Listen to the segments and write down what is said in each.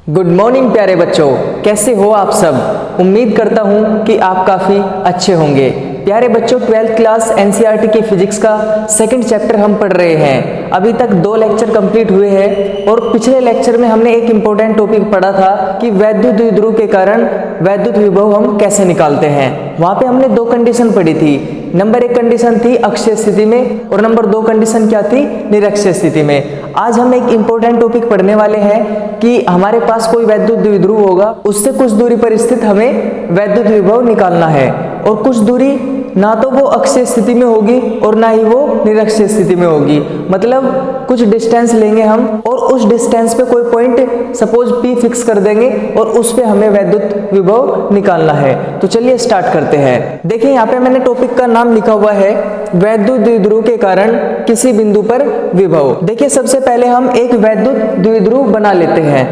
Good morning प्यारे बच्चों, कैसे हो आप सब। उम्मीद करता हूँ कि आप काफ़ी अच्छे होंगे। प्यारे बच्चों, 12th क्लास एनसीईआरटी की फिजिक्स का सेकंड चैप्टर हम पढ़ रहे हैं। अभी तक 2 लेक्चर कंप्लीट हुए हैं और पिछले लेक्चर में हमने एक इम्पोर्टेंट टॉपिक पढ़ा था कि वैद्युत द्विध्रुव के कारण वैद्युत विभव हम कैसे निकालते हैं। वहाँ पे हमने 2 कंडीशन पढ़ी थी। नंबर 1 कंडीशन थी अक्षीय स्थिति में और नंबर 2 कंडीशन क्या थी, निरक्षीय स्थिति में। आज हम एक इम्पोर्टेंट टॉपिक पढ़ने वाले हैं कि हमारे पास कोई वैद्युत द्विध्रुव होगा, उससे कुछ दूरी पर स्थित हमें वैद्युत विभव निकालना है और कुछ दूरी ना तो वो अक्षीय स्थिति में होगी और ना ही वो निरक्षीय स्थिति में होगी। मतलब कुछ डिस्टेंस लेंगे हम और उस डिस्टेंस पे कोई पॉइंट सपोज P फिक्स कर देंगे और उस पे हमें वैद्युत विभव निकालना है। तो चलिए स्टार्ट करते हैं। देखिए यहाँ पे मैंने टॉपिक का नाम लिखा हुआ है वैद्युत द्विध्रुव के कारण किसी बिंदु पर विभव। देखिए सबसे पहले हम एक वैद्युत द्विध्रुव बना लेते हैं।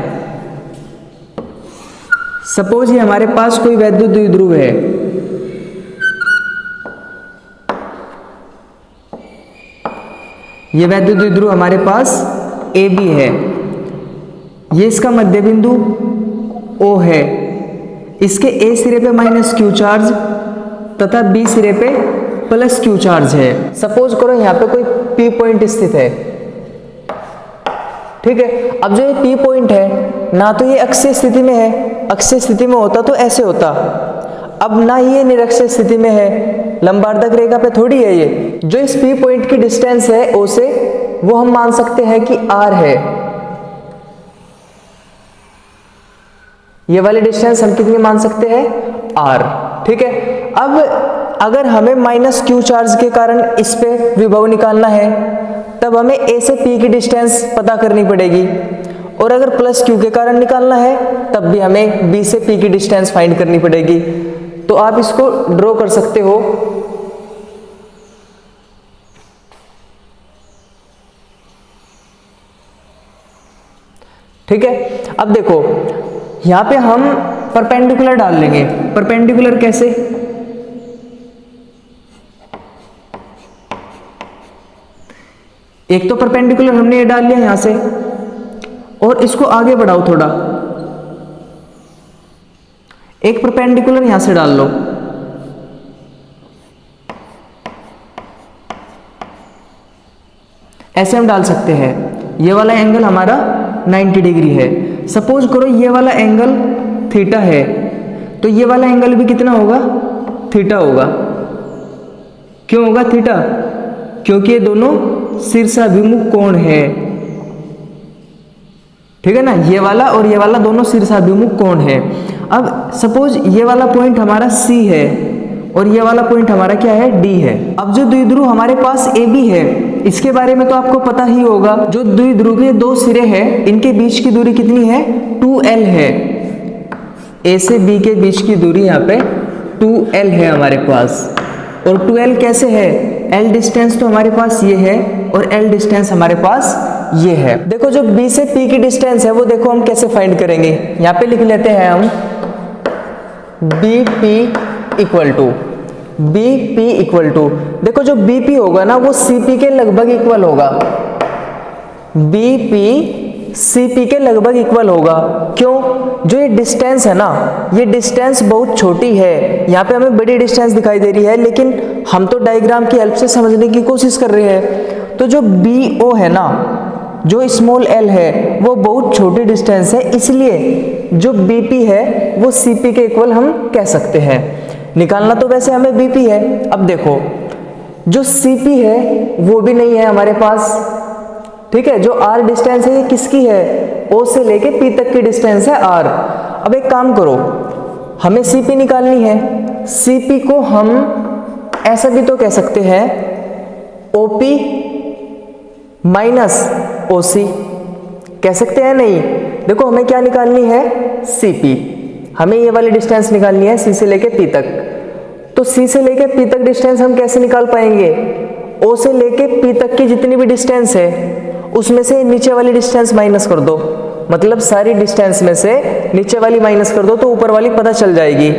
सपोज ये हमारे पास कोई वैद्युत द्विध्रुव है। ये वैद्युत द्विध्रुव हमारे पास AB है। ये इसका मध्य बिंदु O है। इसके A सिरे पे -Q चार्ज तथा B सिरे पे +Q चार्ज है। सपोज करो यहाँ पे कोई P पॉइंट स्थित है, ठीक है। अब जो ये P पॉइंट है ना तो ये अक्षीय स्थिति में है, अक्षीय स्थिति में होता तो ऐसे होता, अब ना ये निरक्षीय स्थिति में है, लंबार्धक रेखा पे थोड़ी है। ये जो इस P पॉइंट की डिस्टेंस है O से, वो हम मान सकते हैं कि R है। ये वाली डिस्टेंस हम कितनी मान सकते हैं, R, ठीक है। अब अगर हमें -Q चार्ज के कारण इस पे विभव निकालना है, तब हमें A से P की डिस्टेंस पता करनी पड़ेगी और अगर +Q के कारण निकालना है तब भी हमें B से P की डिस्टेंस फाइंड करनी पड़ेगी। तो आप इसको ड्रॉ कर सकते हो। ठीक है। अब देखो यहां पे हम परपेंडिकुलर डाल लेंगे। परपेंडिकुलर कैसे, एक तो परपेंडिकुलर हमने ये डाल लिया यहां से और इसको आगे बढ़ाओ थोड़ा, एक परपेंडिकुलर यहां से डाल लो। ऐसे हम डाल सकते हैं। ये वाला एंगल हमारा 90 डिग्री है। सपोज करो ये वाला एंगल थीटा है, तो ये वाला एंगल भी कितना होगा, थीटा होगा। क्यों होगा थीटा, क्योंकि ये दोनों शीर्षाभिमुख कोण है, ठीक है ना। ये वाला और ये वाला दोनों शीर्षाभिमुख कोण है। अब सपोज ये वाला पॉइंट हमारा C है और ये वाला पॉइंट हमारा क्या है, D है। अब जो द्विध्रुव हमारे पास AB है, इसके बारे में तो आपको पता ही होगा। जो द्विध्रुव के 2 सिरे हैं, इनके बीच की दूरी कितनी है, 2L है। A से B के बीच की दूरी यहाँ पे 2L है हमारे पास। और 2L कैसे है, L डिस्टेंस तो हमारे पास ये है और L डिस्टेंस हमारे पास ये है। देखो जो B से P की डिस्टेंस है वो देखो हम कैसे फाइंड करेंगे। यहाँ पे लिख लेते हैं हम BP इक्वल टू, देखो जो BP होगा ना वो CP के लगभग इक्वल होगा। BP CP के लगभग इक्वल होगा। क्यों, जो ये डिस्टेंस है ना, ये डिस्टेंस बहुत छोटी है। यहाँ पे हमें बड़ी डिस्टेंस दिखाई दे रही है, लेकिन हम तो डायग्राम की हेल्प से समझने की कोशिश कर रहे हैं। तो जो BO है ना, जो स्मॉल l है, वो बहुत छोटी डिस्टेंस है, इसलिए जो BP है वो CP के इक्वल हम कह सकते हैं। निकालना तो वैसे हमें BP है। अब देखो जो CP है वो भी नहीं है हमारे पास, ठीक है। जो R डिस्टेंस है ये किसकी है, O से लेके P तक की डिस्टेंस है R। अब एक काम करो, हमें CP निकालनी है। CP को हम ऐसा भी तो कह सकते हैं OP माइनस OC, कह सकते हैं नहीं। देखो हमें क्या निकालनी है, CP। हमें ये वाली डिस्टेंस निकालनी है C से लेके P तक। तो C से लेके P तक डिस्टेंस हम कैसे निकाल पाएंगे, O से लेके P तक की जितनी भी डिस्टेंस है उसमें से नीचे वाली डिस्टेंस माइनस कर दो। मतलब सारी डिस्टेंस में से नीचे वाली माइनस कर दो तो ऊपर वाली पता चल जाएगी।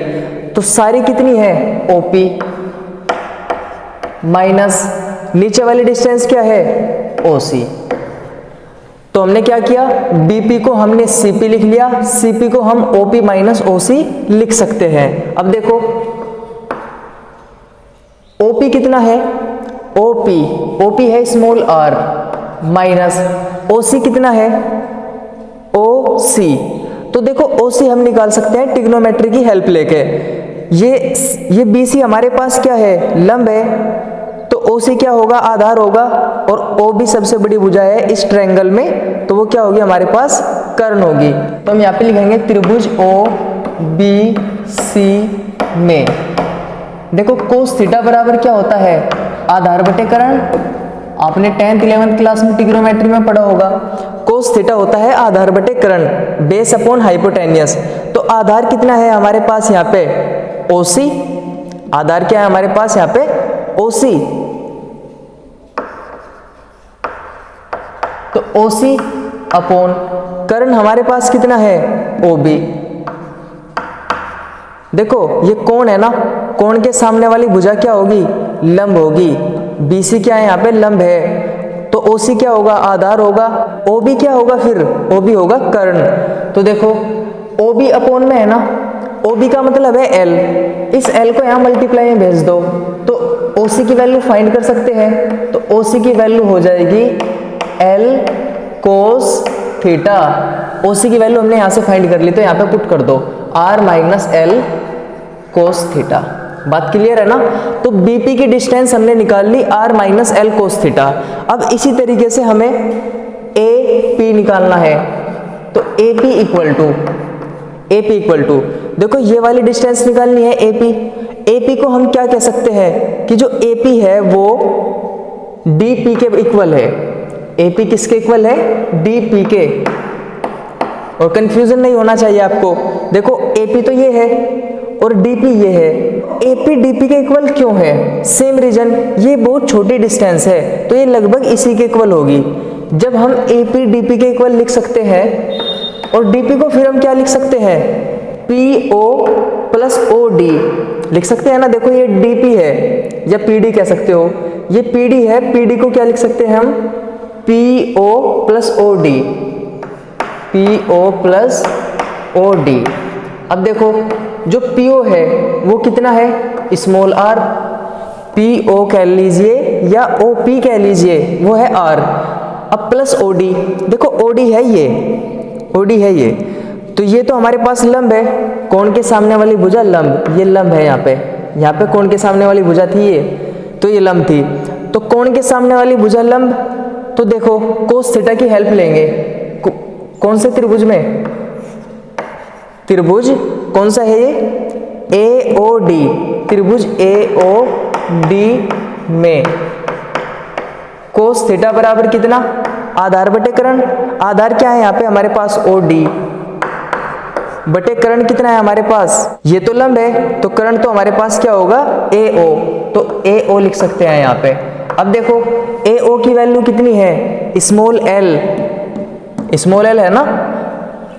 तो सारी कितनी है, OP माइनस नीचे वाली डिस्टेंस क्या है, OC। तो हमने क्या किया, BP को हमने CP लिख लिया, CP को हम OP माइनस OC लिख सकते हैं। अब देखो OP कितना है, OP है स्मॉल r माइनस OC कितना है, OC। तो देखो OC हम निकाल सकते हैं ट्रिग्नोमेट्री की हेल्प लेके। ये BC हमारे पास क्या है, लंब है, तो OC क्या होगा, आधार होगा, और OB सबसे बड़ी भुजा है इस ट्रायंगल में, तो वो क्या होगी हमारे पास, कर्ण होगी। तो हम यहाँ पे लिखेंगे त्रिभुज OBC में देखो कोस थीटा बराबर क्या होता है, आधार बटे कर्ण। आपने 10th 11th क्लास में ट्रिग्नोमेट्री में पढ़ा होगा, कोस थीटा होता है आधार बटे कर्ण, बेस अपॉन हाइपोटेनियस। तो आधार कितना है हमारे पास यहाँ पे, OC। आधार क्या है हमारे पास यहाँ पे, OC। तो OC अपॉन कर्ण हमारे पास कितना है, OB। देखो ये कोण है ना, कोण के सामने वाली भुजा क्या होगी, लंब होगी। BC क्या है यहाँ पे, लंब है, तो OC क्या होगा, आधार होगा। OB क्या होगा फिर, OB होगा कर्ण। तो देखो OB अपॉन में है ना, OB का मतलब है L, इस L को यहाँ मल्टीप्लाई में भेज दो तो OC की वैल्यू फाइंड कर सकते हैं। तो OC की वैल्यू हो जाएगी L कोस थीटा। OC की वैल्यू हमने यहाँ से फाइंड कर ली, तो यहाँ पे पुट कर दो R minus L cos theta. बात क्लियर है ना। तो BP की डिस्टेंस हमने निकाल ली R minus L cos theta. अब इसी तरीके से हमें AP निकालना है, तो AP इक्वल टू देखो ये वाली डिस्टेंस निकालनी है AP को हम क्या कह सकते हैं कि जो AP है वो DP के इक्वल है। AP किसके इक्वल है, DP के। और कंफ्यूजन नहीं होना चाहिए आपको, देखो AP तो ये है और DP ये है। AP DP के इक्वल क्यों है, सेम रीजन, ये बहुत छोटी डिस्टेंस है तो ये लगभग इसी के इक्वल होगी। जब हम AP DP के इक्वल लिख सकते हैं और DP को फिर हम क्या लिख सकते हैं, PO प्लस OD लिख सकते हैं ना। देखो ये DP है या PD कह सकते हो, ये PD है, PD को क्या लिख सकते हैं हम, PO plus OD, PO plus OD। अब देखो जो PO है वो कितना है, स्मॉल r, PO कह लीजिए या OP कह लीजिए, वो है r। अब प्लस OD, देखो OD है ये, तो ये तो हमारे पास लंब है, कोण के सामने वाली भुजा लंब, ये लंब है यहाँ पे कोण के सामने वाली भुजा थी ये, तो ये लंब थी। तो कोण के सामने वाली भुजा लंब, तो देखो कोस थीटा की हेल्प लेंगे। कौन से त्रिभुज में, त्रिभुज कौन सा है ये, AOD, त्रिभुज AOD में कोस थीटा बराबर कितना, आधार बटे कर्ण। आधार क्या है यहाँ पे हमारे पास, OD बटे कर्ण कितना है हमारे पास, ये तो लंब है तो कर्ण तो हमारे पास क्या होगा, AO, तो AO लिख सकते हैं यहाँ पे। अब देखो AO की वैल्यू कितनी है, स्मॉल l है ना,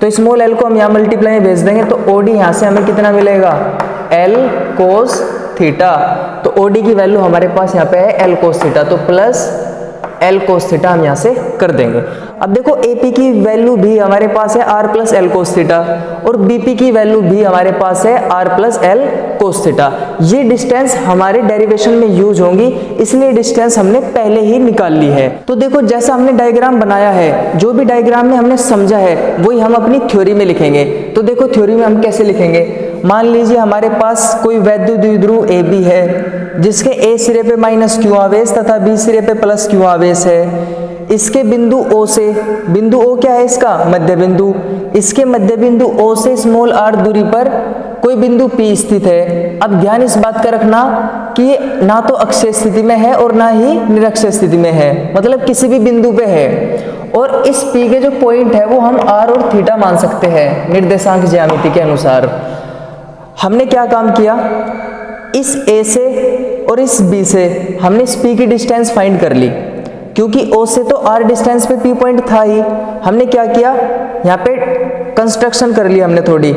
तो स्मॉल l को हम यहाँ मल्टीप्लाई में भेज देंगे तो OD यहाँ से हमें कितना मिलेगा, L कोस थीटा। तो OD की वैल्यू हमारे पास यहाँ पे है L कोस थीटा, तो प्लस L कोस थीटा हम यहाँ से कर देंगे। अब देखो AP की वैल्यू भी हमारे पास है R plus L cos theta और BP की वैल्यू भी हमारे पास है R plus L cos theta. ये डिस्टेंस हमारे डेरिवेशन में यूज होंगी, इसलिए डिस्टेंस हमने पहले ही निकाल ली है। तो देखो जैसा हमने डायग्राम बनाया है, जो भी डायग्राम में हमने समझा है वही हम अपनी थ्योरी में लिखेंगे। तो देखो थ्योरी में हम कैसे लिखेंगे, मान लीजिए हमारे पास कोई वैद्युत द्विध्रुव AB है जिसके A सिरे पे माइनस Q आवेश तथा B सिरे पे प्लस Q आवेश है। इसके बिंदु O से, बिंदु O क्या है इसका, मध्य बिंदु, इसके मध्य बिंदु O से स्मॉल r दूरी पर कोई बिंदु P स्थित है। अब ध्यान इस बात का रखना कि ये ना तो अक्षीय स्थिति में है और ना ही निरक्षीय स्थिति में है, मतलब किसी भी बिंदु पे है। और इस P के जो पॉइंट है वो हम R और थीटा मान सकते हैं निर्देशांक ज्यामिति के अनुसार। हमने क्या काम किया, इस A से और इस B से हमने इस P की डिस्टेंस फाइंड कर ली, क्योंकि O से तो R डिस्टेंस पे P पॉइंट था ही। हमने क्या किया, यहाँ पे कंस्ट्रक्शन कर ली हमने थोड़ी,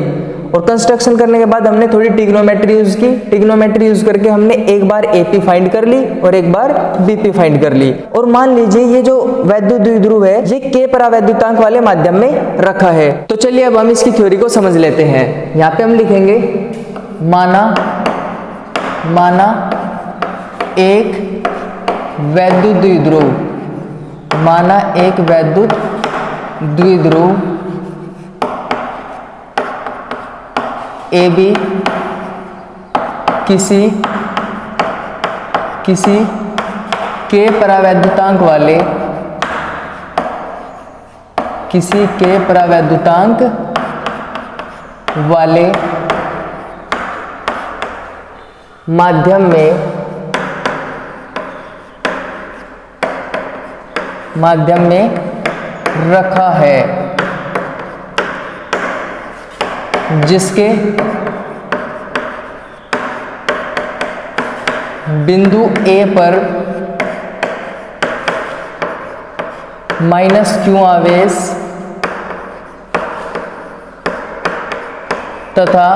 और कंस्ट्रक्शन करने के बाद हमने थोड़ी ट्रिग्नोमेट्री यूज की। ट्रिग्नोमेट्री यूज करके हमने एक बार एपी फाइंड कर ली और एक बार बीपी फाइंड कर ली। और मान लीजिए ये जो वैद्युत द्विध्रुव है ये k परावैद्युतांक वाले माध्यम में रखा है। तो चलिए अब हम इसकी थ्योरी को समझ लेते हैं। यहाँ पे हम लिखेंगे माना एक वैद्युत द्विध्रुव, माना एक वैद्युत द्विध्रुव AB किसी k परावैद्युतांक वाले, किसी k परावैद्युतांक वाले माध्यम में रखा है, जिसके बिंदु A पर -q आवेश तथा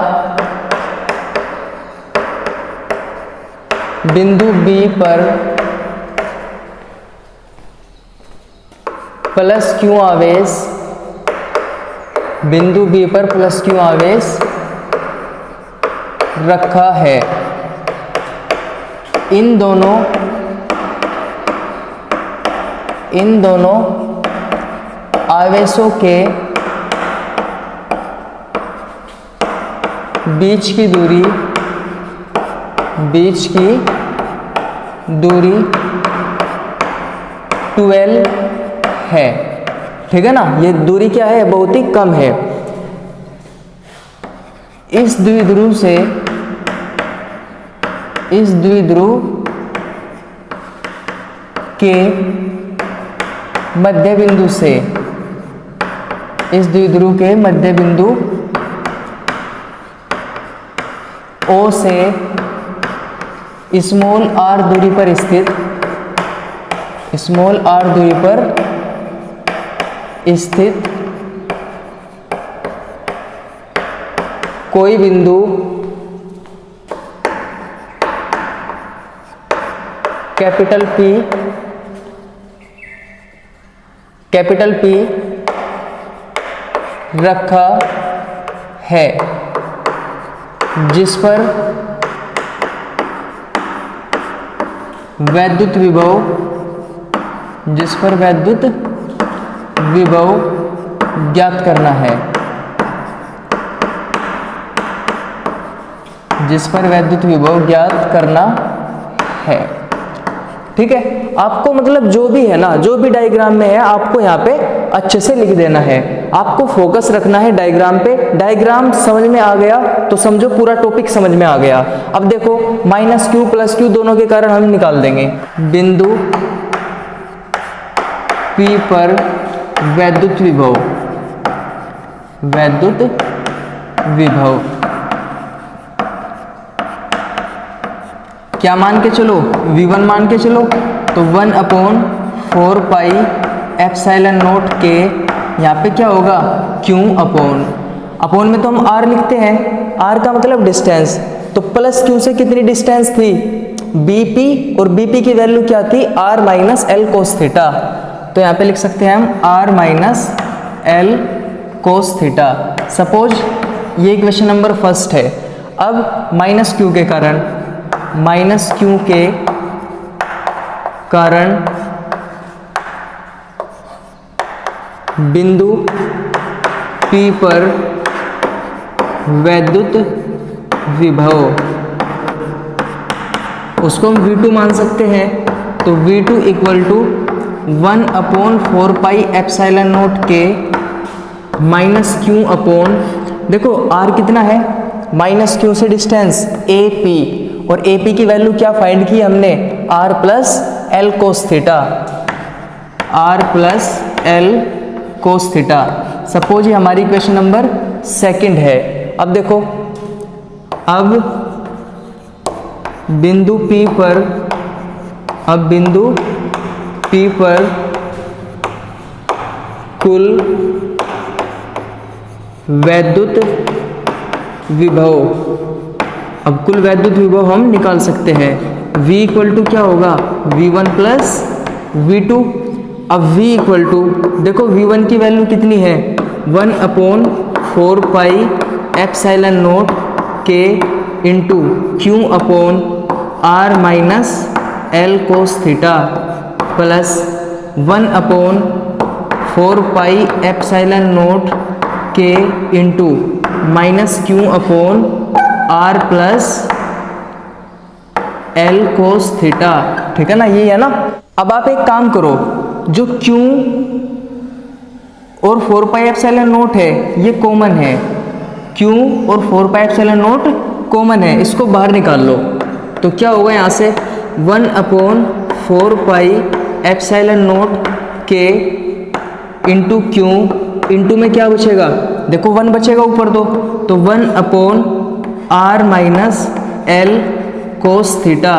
बिंदु B पर +q आवेश, बिंदु B पर +q आवेश रखा है। इन दोनों आवेशों के बीच की दूरी 12 है। ठीक है ना, ये दूरी क्या है, बहुत ही कम है। इस द्विध्रुव के मध्य बिंदु से, इस द्विध्रुव के मध्य बिंदु O से स्मॉल r दूरी पर स्थित कोई बिंदु कैपिटल P रखा है, जिस पर वैद्युत विभव ज्ञात करना है, जिस पर वैद्युत विभव ज्ञात करना है। ठीक है, आपको मतलब जो भी है ना, जो भी डायग्राम में है आपको यहाँ पे अच्छे से लिख देना है। आपको फोकस रखना है डायग्राम पे। डायग्राम समझ में आ गया तो समझो पूरा टॉपिक समझ में आ गया। अब देखो -q +q दोनों के कारण हम निकाल देंगे। बिंदु P पर वैद्युत विभव क्या मान के चलो, V1 मान के चलो, तो 1/4 पाई एप्सिलॉन नॉट के, यहाँ पे क्या होगा Q अपॉन में तो हम R लिखते हैं, R का मतलब डिस्टेंस, तो +q से कितनी डिस्टेंस थी BP, और BP की वैल्यू क्या थी R - L cos थीटा, तो यहाँ पे लिख सकते हैं हम R - L cos theta. Suppose ये इक्वेशन नंबर फर्स्ट है। अब -q के कारण बिंदु P पर वैद्युत विभव, उसको हम V2 मान सकते हैं, तो V2 = 1/4 पाई एप्सिलॉन नॉट के -q अपॉन, देखो R कितना है, -q से डिस्टेंस AP, और AP की वैल्यू क्या फाइंड की हमने, R + L cos theta, R + L cos theta. Suppose ये हमारी इक्वेशन नंबर सेकंड है। अब देखो, अब बिंदु P पर वैद्युत विभव। अब कुल वैद्युत विभव हम निकाल सकते हैं। V इक्वल टू क्या होगा, V1 प्लस V2। अब V इक्वल टू, देखो V1 की वैल्यू कितनी है, 1/4πε0 K into Q upon R minus L cos theta plus 1/4πε0 K into minus Q upon R plus L cos theta. ठीक है ना, ये है ना। अब आप एक काम करो, जो Q और 4πε0 है ये कॉमन है, Q और 4πε0 कॉमन है, इसको बाहर निकाल लो। तो क्या होगा यहाँ से 1/4πε0 K इंटू Q इंटू में क्या बचेगा, देखो 1 बचेगा ऊपर तो 1/R minus L cos theta,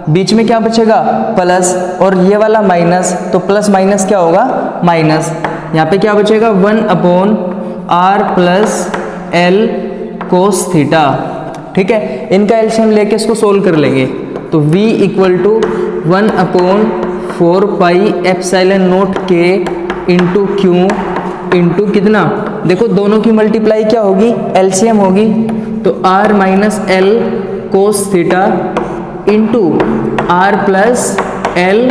बीच में क्या बचेगा प्लस, और ये वाला माइनस, तो प्लस माइनस क्या होगा माइनस। यहाँ पे क्या बचेगा 1/R plus L cos theta. ठीक है, इनका एलसीएम लेके इसको सोल्व कर लेंगे। तो V equal to 1/4πε0 K into Q into कितना, देखो दोनों की मल्टीप्लाई क्या होगी, एलसीएम होगी, तो R minus L cos theta into R plus L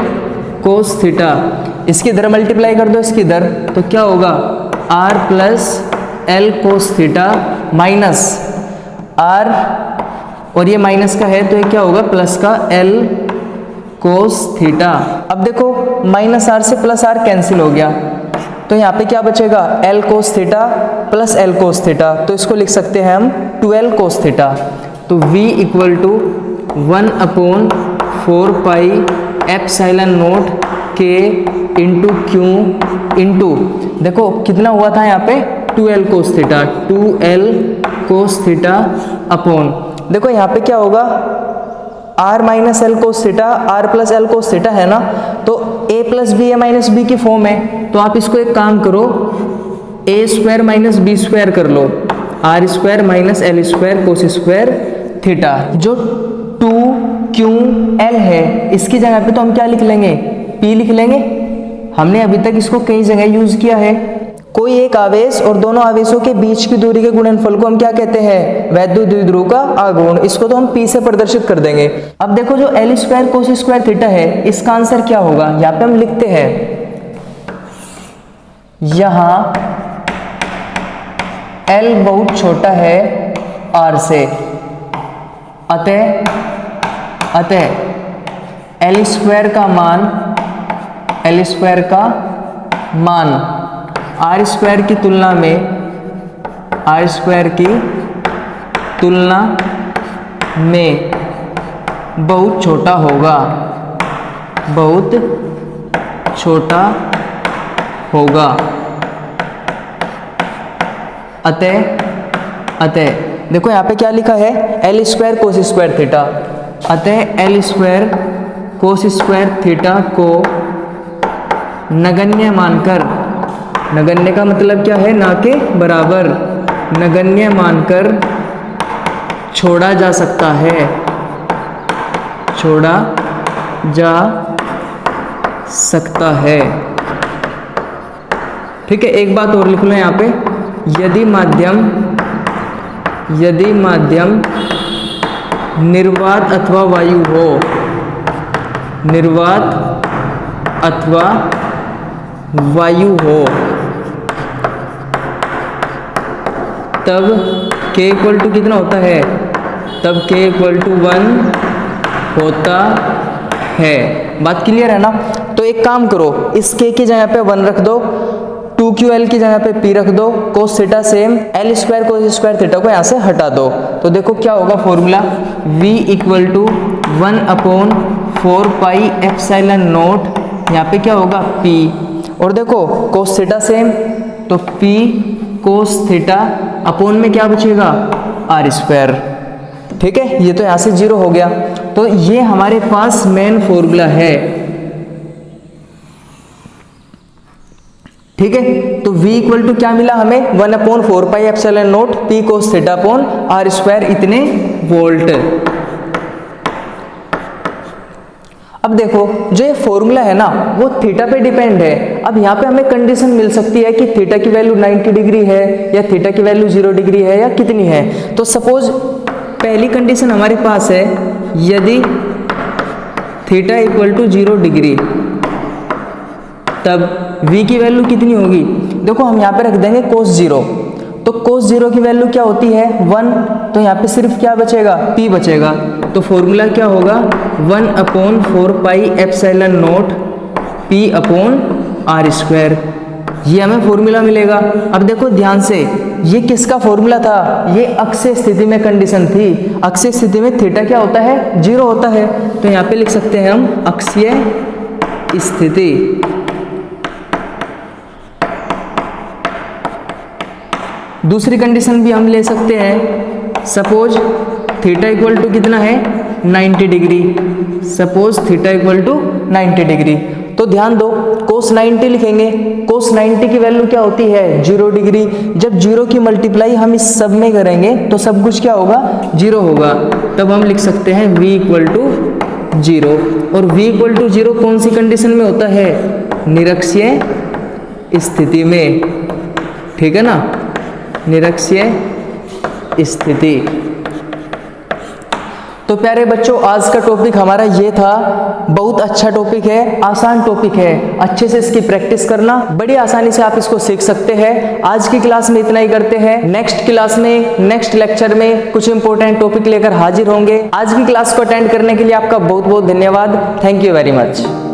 cos theta. इसकी इधर मल्टीप्लाई कर दो, इसकी इधर, तो क्या होगा R plus L cos theta minus R, और ये माइनस का है तो ये क्या होगा प्लस का L कोस थीटा। अब देखो माइनस R से प्लस R कैंसिल हो गया, तो यहाँ पे क्या बचेगा L cos theta plus L cos theta, तो इसको लिख सकते हैं हम 2L कोस थीटा। तो V equal to 1/4πε0 K into Q into, देखो कितना हुआ था यहाँ पे 2L cos theta, 2L cos theta upon, देखो यहाँ पे क्या होगा R minus L cos theta, R plus L cos theta है ना, तो A plus B A minus B की फॉर्म है, तो आप इसको एक काम करो A square minus B square कर लो, R square minus L square cos square theta. जो 2QL है इसकी जगह पे तो हम क्या लिख लेंगे, P लिख लेंगे। हमने अभी तक इसको कई जगह यूज किया है। कोई एक आवेश और दोनों आवेशों के बीच की दूरी के गुणनफल को हम क्या कहते हैं, वैद्युत द्विध्रुव का आघूर्ण। इसको तो हम P से प्रदर्शित कर देंगे। अब देखो जो L square cos square theta है, इसका आंसर क्या होगा, यहाँ पे हम लिखते हैं, यहाँ L बहुत छोटा है R से, अतः L स्क्वायर का मान R स्क्वायर की तुलना में बहुत छोटा होगा। अतः देखो यहाँ पे क्या लिखा है, L square cos square theta, अतः L square cos square theta को नगण्य मानकर, नगण्य का मतलब क्या है, ना के बराबर, नगण्य मानकर छोड़ा जा सकता है। ठीक है, एक बात और लिख लो यहाँ पे, यदि माध्यम निर्वात अथवा वायु हो, तब K इक्वल टू कितना होता है, तब K इक्वल टू 1 होता है। बात क्लियर है ना। तो एक काम करो, इस K की जगह पे 1 रख दो, 2QL की जगह पे P रख दो, cos theta same, L square cos square theta को यहाँ से हटा दो, तो देखो क्या होगा फॉर्मूला, V इक्वल टू 1/4πε0, यहाँ पे क्या होगा P, और देखो कोस थीटा सेम, तो P कोस थीटा अपॉन में क्या बचेगा R स्क्वायर। ठीक है, ये तो यहाँ से 0 हो गया। तो ये हमारे पास मेन फॉर्मूला है। ठीक है, तो v इक्वल टू क्या मिला हमें 1/4πε0 p cos theta upon r square इतने वोल्ट। अब देखो जो ये फॉर्मूला है ना वो थीटा पे डिपेंड है। अब यहाँ पे हमें कंडीशन मिल सकती है कि थीटा की वैल्यू 90 डिग्री है या थीटा की वैल्यू 0 डिग्री है या कितनी है। तो सपोज पहली कंडीशन हमारे पास है यदि थीटा इक्वल टू 0 डिग्री तब v की वैल्यू कितनी होगी। देखो हम यहाँ पे रख देंगे cos 0, तो cos 0 की वैल्यू क्या होती है 1, तो यहाँ पे सिर्फ क्या बचेगा p बचेगा। तो फॉर्मूला क्या होगा 1/4πε0 p अपॉन r स्क्वायर, ये हमें फॉर्मूला मिलेगा। अब देखो ध्यान से ये किसका फॉर्मूला था, ये अक्षीय स्थिति में कंडीशन थी। अक्षीय स्थिति में थीटा क्या होता है 0 होता है, तो यहाँ पे लिख सकते हैं हम अक्षीय स्थिति। दूसरी कंडीशन भी हम ले सकते हैं, सपोज थीटा इक्वल टू कितना है 90 degree, suppose theta equal to 90 degree. तो ध्यान दो cos 90 लिखेंगे, cos 90 की वैल्यू क्या होती है 0 डिग्री। जब 0 की मल्टीप्लाई हम इस सब में करेंगे तो सब कुछ क्या होगा 0 होगा, तब हम लिख सकते हैं v इक्वल टू 0। और v इक्वल टू 0 कौन सी कंडीशन में होता है निरक्षीय स्थिति में, ठीक है ना, निरक्षीय स्थिति। तो प्यारे बच्चों आज का टॉपिक हमारा ये था, बहुत अच्छा टॉपिक है, आसान टॉपिक है, अच्छे से इसकी प्रैक्टिस करना, बड़ी आसानी से आप इसको सीख सकते हैं। आज की क्लास में इतना ही करते हैं, नेक्स्ट क्लास में नेक्स्ट लेक्चर में कुछ इंपॉर्टेंट टॉपिक लेकर हाजिर होंगे। आज की क्लास को अटेंड करने के लिए आपका बहुत बहुत धन्यवाद। Thank you very much.